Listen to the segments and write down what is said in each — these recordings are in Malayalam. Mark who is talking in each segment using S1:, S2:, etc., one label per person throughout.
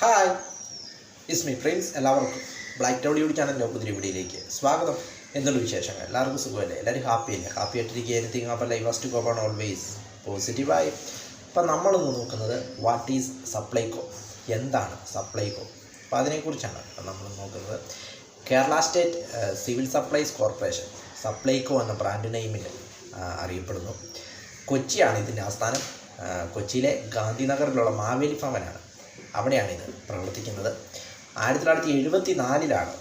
S1: Hi, is me friends. എല്ലാവർക്കും ബ്ലാക്ക് ടൗൺ യൂട്യൂബ് ചാനലിൻ്റെ പുതിയ വീഡിയോയിലേക്ക് സ്വാഗതം. എന്നുള്ള വിശേഷങ്ങൾ എല്ലാവർക്കും സുഖമല്ലേ? എല്ലാവരും ഹാപ്പിയല്ലേ? ഹാപ്പി ആയിട്ടിരിക്കുക. എനിത്തിങ് അപ്പോൾ life first go on always പോസിറ്റീവായി. ഇപ്പം നമ്മളിന്ന് നോക്കുന്നത് വാട്ട് ഈസ് സപ്ലൈകോ, എന്താണ് സപ്ലൈകോ. അപ്പോൾ അതിനെക്കുറിച്ചാണ് നമ്മൾ നോക്കുന്നത്. Kerala state civil supplies corporation Supplyco എന്ന ബ്രാൻഡ് നെയിമിൽ അറിയപ്പെടുന്നു. കൊച്ചിയാണ് ഇതിൻ്റെ ആസ്ഥാനം. കൊച്ചിയിലെ ഗാന്ധിനഗറിലുള്ള മാവേലി ഭവനാണ്, അവിടെയാണ് ഇത് പ്രവർത്തിക്കുന്നത്. 1974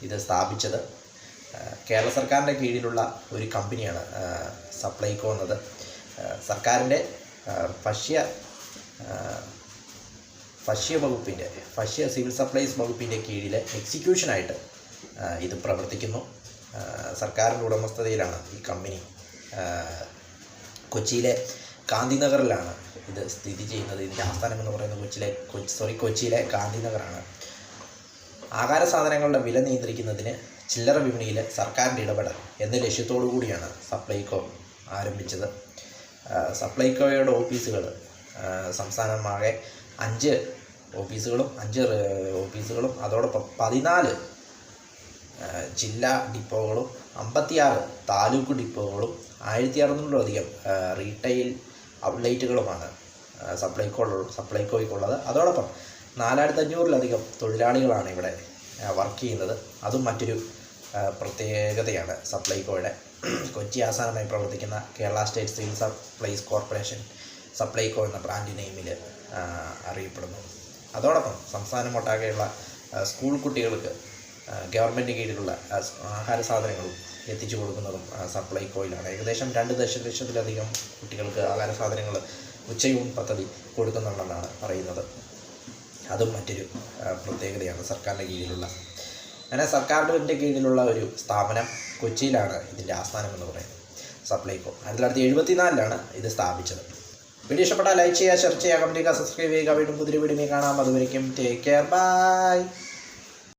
S1: ഇത് സ്ഥാപിച്ചത്. കേരള സർക്കാരിൻ്റെ കീഴിലുള്ള ഒരു കമ്പനിയാണ് സപ്ലൈകോ എന്നത്. സർക്കാരിൻ്റെ ഭക്ഷ്യ സിവിൽ സപ്ലൈസ് വകുപ്പിൻ്റെ കീഴിൽ എക്സിക്യൂഷനായിട്ട് ഇത് പ്രവർത്തിക്കുന്നു. സർക്കാരിൻ്റെ ഉടമസ്ഥതയിലാണ് ഈ കമ്പനി. കൊച്ചിയിലെ ഗാന്ധിനഗറിലാണ് ഇത് സ്ഥിതി ചെയ്യുന്നത്. ഇതിൻ്റെ ആസ്ഥാനം എന്ന് പറയുന്നത് കൊച്ചിയിലെ ഗാന്ധിനഗറാണ്. ആഹാര സാധനങ്ങളുടെ വില നിയന്ത്രിക്കുന്നതിന് ചില്ലറ വിപണിയിൽ സർക്കാരിൻ്റെ ഇടപെടൽ എന്ന ലക്ഷ്യത്തോടു കൂടിയാണ് സപ്ലൈകോ ആരംഭിച്ചത്. സപ്ലൈകോയുടെ ഓഫീസുകൾ സംസ്ഥാനമാകെ 5 ഓഫീസുകളും അതോടൊപ്പം 14 ജില്ലാ ഡിപ്പോകളും 56 താലൂക്ക് ഡിപ്പോകളും 1600-ലധികം റീറ്റെയിൽ ഔട്ട്ലെറ്റുകളുമാണ് സപ്ലൈകോയ്ക്കുള്ളത്. അതോടൊപ്പം 4500-ലധികം തൊഴിലാളികളാണ് ഇവിടെ വർക്ക് ചെയ്യുന്നത്. അതും മറ്റൊരു പ്രത്യേകതയാണ് സപ്ലൈകോയുടെ. കൊച്ചി ആസ്ഥാനമായി പ്രവർത്തിക്കുന്ന Kerala state civil supplies corporation Supplyco എന്ന ബ്രാൻഡ് നെയിമിൽ അറിയപ്പെടുന്നു. അതോടൊപ്പം സംസ്ഥാനമൊട്ടാകെയുള്ള സ്കൂൾ കുട്ടികൾക്ക് ഗവൺമെൻറ് കീഴിലുള്ള ആഹാര സാധനങ്ങളും എത്തിച്ചു കൊടുക്കുന്നതും സപ്ലൈകോയിലാണ്. ഏകദേശം 2 ദശലക്ഷത്തിലധികം കുട്ടികൾക്ക് ആഹാര സാധനങ്ങൾ ഉച്ചയൂൺ പദ്ധതി കൊടുക്കുന്നുണ്ടെന്നാണ് പറയുന്നത്. അതും മറ്റൊരു പ്രത്യേകതയാണ് സർക്കാരിൻ്റെ കീഴിലുള്ള. അങ്ങനെ സർക്കാരിൻ്റെ കീഴിലുള്ള ഒരു സ്ഥാപനം കൊച്ചിയിലാണ് ഇതിൻ്റെ ആസ്ഥാനം എന്ന് പറയുന്നത് സപ്ലൈകോ. 1974 ഇത് സ്ഥാപിച്ചത്. വീഡിയോ ഇഷ്ടപ്പെട്ടാൽ ലൈക്ക് ചെയ്യുക, ഷെയർ ചെയ്യുക, കമൻറ്റ് ചെയ്യുക, സബ്സ്ക്രൈബ് ചെയ്യുക. വീണ്ടും പുതിയ വീഡിയോ കാണാം. അതുവരയ്ക്കും ടേക്ക് കെയർ, ബൈ.